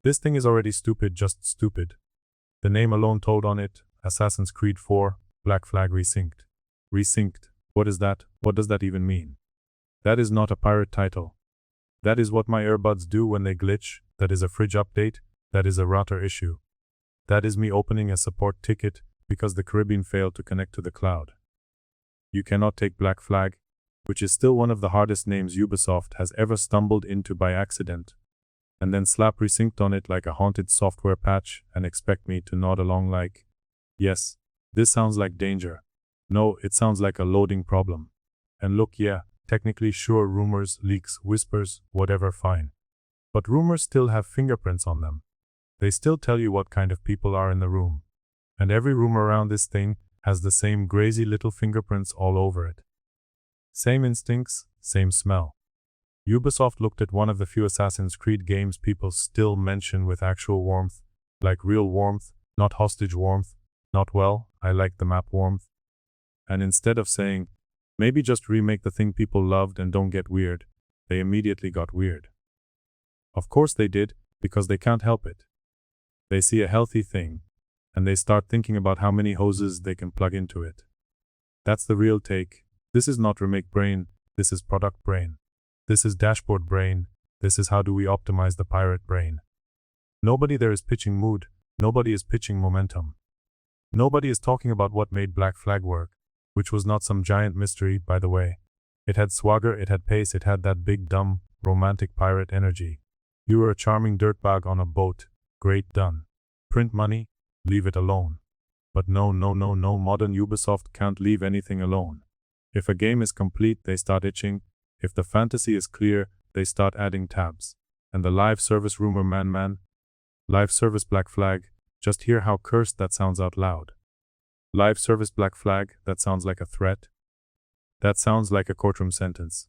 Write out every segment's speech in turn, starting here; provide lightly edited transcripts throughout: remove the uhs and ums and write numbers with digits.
This thing is already stupid, just stupid. The name alone told on it, Assassin's Creed 4, Black Flag Resynced. Resynced, what is that? What does that even mean? That is not a pirate title. That is what my earbuds do when they glitch, that is a fridge update, that is a router issue. That is me opening a support ticket because the Caribbean failed to connect to the cloud. You cannot take Black Flag, which is still one of the hardest names Ubisoft has ever stumbled into by accident, and then slap Resynced on it like a haunted software patch and expect me to nod along like, yes, this sounds like danger. No, it sounds like a loading problem. And look, yeah, technically sure, rumors, leaks, whispers, whatever, fine. But rumors still have fingerprints on them. They still tell you what kind of people are in the room. And every room around this thing has the same crazy little fingerprints all over it. Same instincts, same smell. Ubisoft looked at one of the few Assassin's Creed games people still mention with actual warmth, like real warmth, not hostage warmth, not well, I like the map warmth. And instead of saying, maybe just remake the thing people loved and don't get weird, they immediately got weird. Of course they did, because they can't help it. They see a healthy thing, and they start thinking about how many hoses they can plug into it. That's the real take. This is not remake brain, this is product brain. This is dashboard brain, this is how do we optimize the pirate brain. Nobody there is pitching mood, nobody is pitching momentum. Nobody is talking about what made Black Flag work, which was not some giant mystery, by the way. It had swagger, it had pace, it had that big dumb, romantic pirate energy. You were a charming dirtbag on a boat, great done. Print money, leave it alone. But no, modern Ubisoft can't leave anything alone. If a game is complete, they start itching. If the fantasy is clear, they start adding tabs. And the live service rumor man, live service Black Flag, just hear how cursed that sounds out loud. Live service Black Flag, that sounds like a threat. That sounds like a courtroom sentence.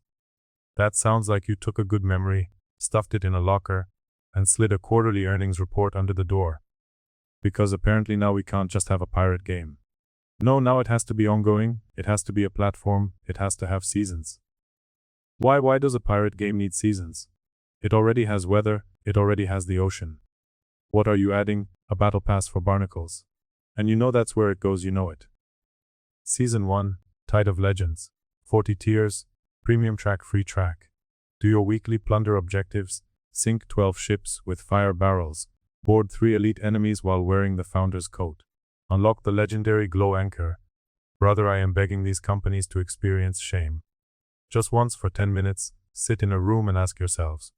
That sounds like you took a good memory, stuffed it in a locker, and slid a quarterly earnings report under the door. Because apparently now we can't just have a pirate game. No, now it has to be ongoing, it has to be a platform, it has to have seasons. Why does a pirate game need seasons? It already has weather, it already has the ocean. What are you adding? A battle pass for barnacles. And you know that's where it goes, you know it. Season 1, Tide of Legends. 40 tiers, premium track, free track. Do your weekly plunder objectives, sink 12 ships with fire barrels, board 3 elite enemies while wearing the founder's coat. Unlock the legendary glow anchor. Brother, I am begging these companies to experience shame. Just once for 10 minutes, sit in a room and ask yourselves,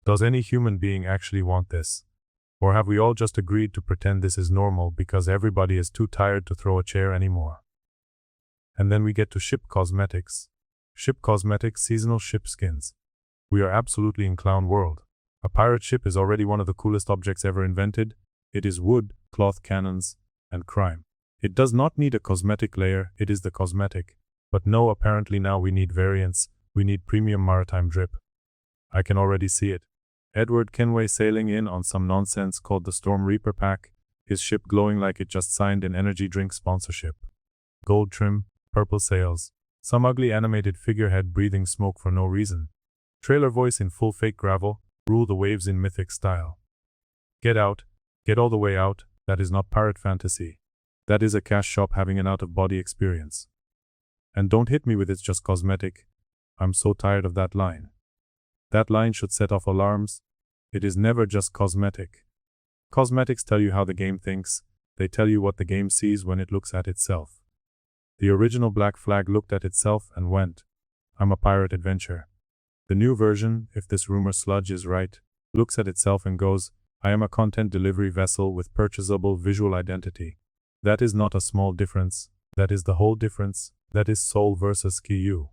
does any human being actually want this? Or have we all just agreed to pretend this is normal because everybody is too tired to throw a chair anymore? And then we get to ship cosmetics. Ship cosmetics, seasonal ship skins. We are absolutely in clown world. A pirate ship is already one of the coolest objects ever invented. It is wood, cloth cannons, and crime. It does not need a cosmetic layer, it is the cosmetic. But no, apparently now we need variants, we need premium maritime drip. I can already see it. Edward Kenway sailing in on some nonsense called the Storm Reaper pack, his ship glowing like it just signed an energy drink sponsorship. Gold trim, purple sails, some ugly animated figurehead breathing smoke for no reason. Trailer voice in full fake gravel, rule the waves in mythic style. Get out, get all the way out, that is not pirate fantasy. That is a cash shop having an out-of-body experience. And don't hit me with it's just cosmetic. I'm so tired of that line. That line should set off alarms. It is never just cosmetic. Cosmetics tell you how the game thinks, they tell you what the game sees when it looks at itself. The original Black Flag looked at itself and went, I'm a pirate adventure. The new version, if this rumor sludge is right, looks at itself and goes, I am a content delivery vessel with purchasable visual identity. That is not a small difference, that is the whole difference, that is soul versus KU.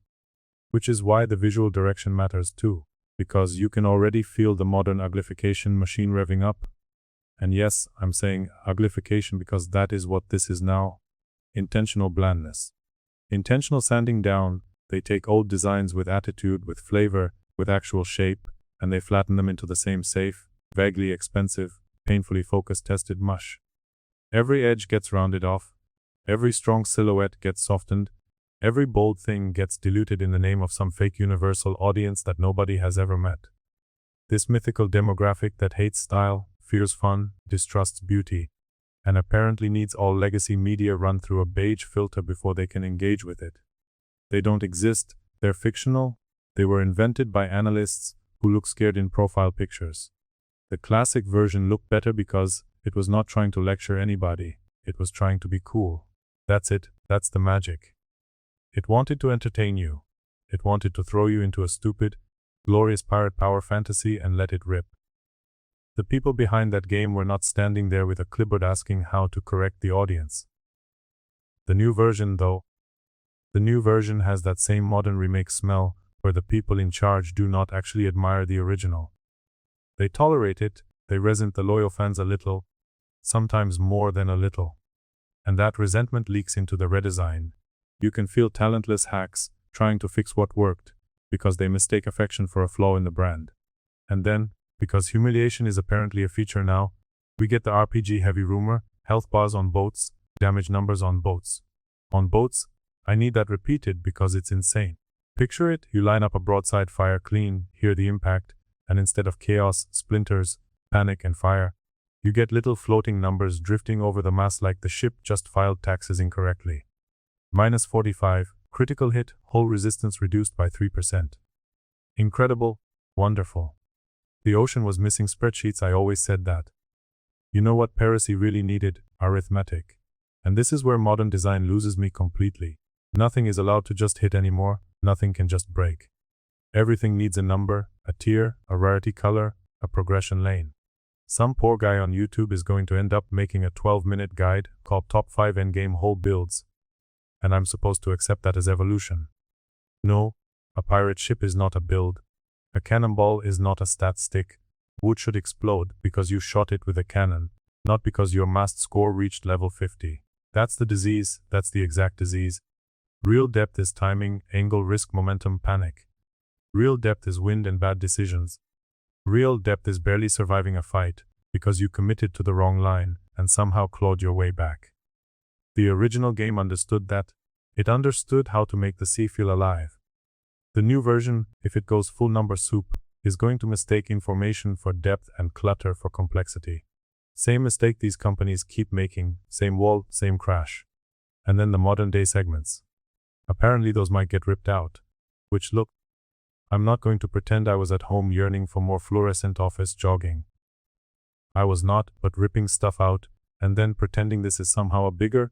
Which is why the visual direction matters too, because you can already feel the modern uglification machine revving up. And yes, I'm saying uglification because that is what this is now. Intentional blandness. Intentional sanding down, they take old designs with attitude, with flavor, with actual shape, and they flatten them into the same safe, vaguely expensive, painfully focused tested mush. Every edge gets rounded off, every strong silhouette gets softened, every bold thing gets diluted in the name of some fake universal audience that nobody has ever met. This mythical demographic that hates style, fears fun, distrusts beauty, and apparently needs all legacy media run through a beige filter before they can engage with it. They don't exist, they're fictional, they were invented by analysts who look scared in profile pictures. The classic version looked better because it was not trying to lecture anybody, it was trying to be cool. That's it, that's the magic. It wanted to entertain you. It wanted to throw you into a stupid, glorious pirate power fantasy and let it rip. The people behind that game were not standing there with a clipboard asking how to correct the audience. The new version, though, the new version has that same modern remake smell where the people in charge do not actually admire the original. They tolerate it, they resent the loyal fans a little, sometimes more than a little. And that resentment leaks into the redesign. You can feel talentless hacks trying to fix what worked, because they mistake affection for a flaw in the brand. And then, because humiliation is apparently a feature now, we get the RPG-heavy rumor, health bars on boats, damage numbers on boats. On boats, I need that repeated because it's insane. Picture it, you line up a broadside fire clean, hear the impact, and instead of chaos, splinters, panic and fire, you get little floating numbers drifting over the mast like the ship just filed taxes incorrectly. -45, critical hit, hull resistance reduced by 3%. Incredible, wonderful. The ocean was missing spreadsheets, I always said that. You know what piracy really needed? Arithmetic. And this is where modern design loses me completely. Nothing is allowed to just hit anymore, nothing can just break. Everything needs a number, a tier, a rarity color, a progression lane. Some poor guy on YouTube is going to end up making a 12-minute guide called Top 5 Endgame Hull Builds. And I'm supposed to accept that as evolution. No, a pirate ship is not a build. A cannonball is not a stat stick. Wood should explode because you shot it with a cannon, not because your mast score reached level 50. That's the disease, that's the exact disease. Real depth is timing, angle, risk, momentum, panic. Real depth is wind and bad decisions. Real depth is barely surviving a fight because you committed to the wrong line and somehow clawed your way back. The original game understood that. It understood how to make the sea feel alive. The new version, if it goes full number soup, is going to mistake information for depth and clutter for complexity. Same mistake these companies keep making, same wall, same crash. And then the modern day segments. Apparently those might get ripped out. Which look, I'm not going to pretend I was at home yearning for more fluorescent office jogging. I was not, but ripping stuff out, and then pretending this is somehow a bigger,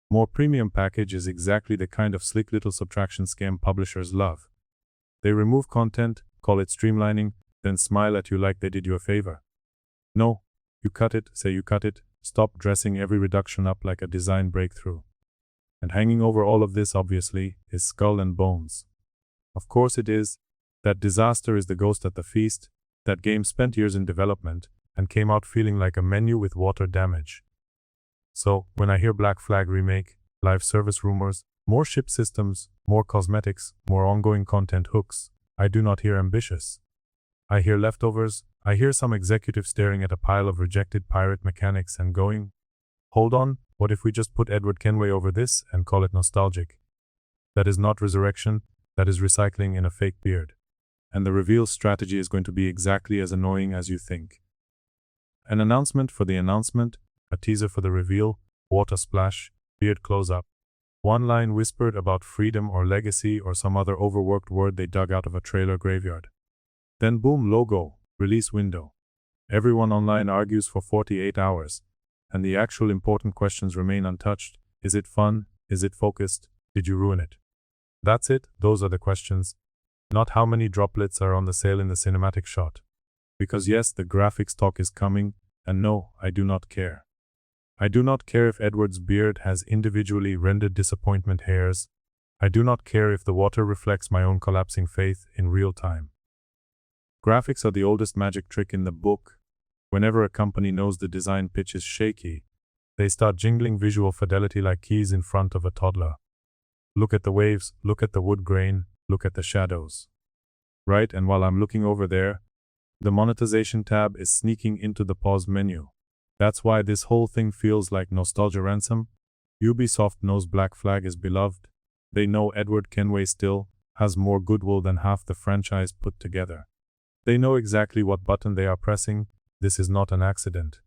more premium package is exactly the kind of slick little subtraction scam publishers love. They remove content, call it streamlining, then smile at you like they did you a favor. No, you cut it, say you cut it, stop dressing every reduction up like a design breakthrough. And hanging over all of this, obviously, is Skull and Bones. Of course it is. That disaster is the ghost at the feast. That game spent years in development and came out feeling like a menu with water damage. So, when I hear Black Flag Remake, live service rumors, more ship systems, more cosmetics, more ongoing content hooks, I do not hear ambitious. I hear leftovers. I hear some executive staring at a pile of rejected pirate mechanics and going, hold on, what if we just put Edward Kenway over this and call it nostalgic? That is not resurrection, that is recycling in a fake beard. And the reveal strategy is going to be exactly as annoying as you think. An announcement for the announcement, a teaser for the reveal, water splash, beard close-up. One line whispered about freedom or legacy or some other overworked word they dug out of a trailer graveyard. Then boom, logo, release window. Everyone online argues for 48 hours, and the actual important questions remain untouched. Is it fun? Is it focused? Did you ruin it? That's it, those are the questions. Not how many droplets are on the sale in the cinematic shot. Because yes, the graphics talk is coming, and no, I do not care. I do not care if Edward's beard has individually rendered disappointment hairs. I do not care if the water reflects my own collapsing faith in real time. Graphics are the oldest magic trick in the book. Whenever a company knows the design pitch is shaky, they start jingling visual fidelity like keys in front of a toddler. Look at the waves, look at the wood grain, look at the shadows. Right, and while I'm looking over there, the monetization tab is sneaking into the pause menu. That's why this whole thing feels like nostalgia ransom. Ubisoft knows Black Flag is beloved. They know Edward Kenway still has more goodwill than half the franchise put together. They know exactly what button they are pressing, this is not an accident.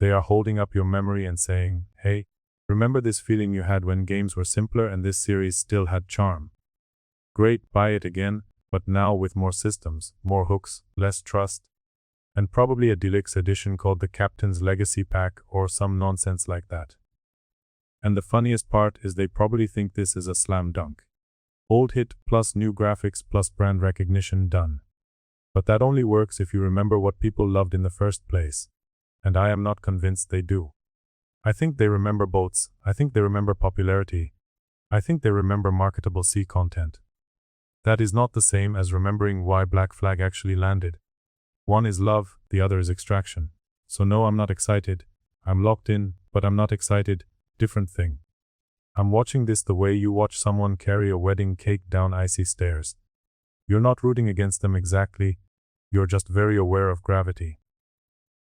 They are holding up your memory and saying, hey, remember this feeling you had when games were simpler and this series still had charm? Great, buy it again, but now with more systems, more hooks, less trust, and probably a deluxe edition called the Captain's Legacy Pack or some nonsense like that. And the funniest part is they probably think this is a slam dunk. Old hit plus new graphics plus brand recognition done. But that only works if you remember what people loved in the first place. And I am not convinced they do. I think they remember boats, I think they remember popularity, I think they remember marketable C content. That is not the same as remembering why Black Flag actually landed. One is love, the other is extraction. So no, I'm not excited. I'm locked in, but I'm not excited. Different thing. I'm watching this the way you watch someone carry a wedding cake down icy stairs. You're not rooting against them exactly, you're just very aware of gravity.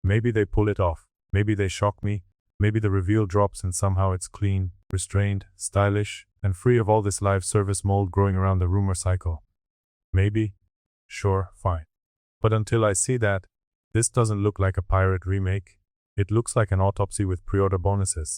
Maybe they pull it off, maybe they shock me, maybe the reveal drops and somehow it's clean, restrained, stylish, and free of all this live service mold growing around the rumor cycle. Maybe? Sure, fine. But until I see that, this doesn't look like a pirate remake, it looks like an autopsy with pre-order bonuses.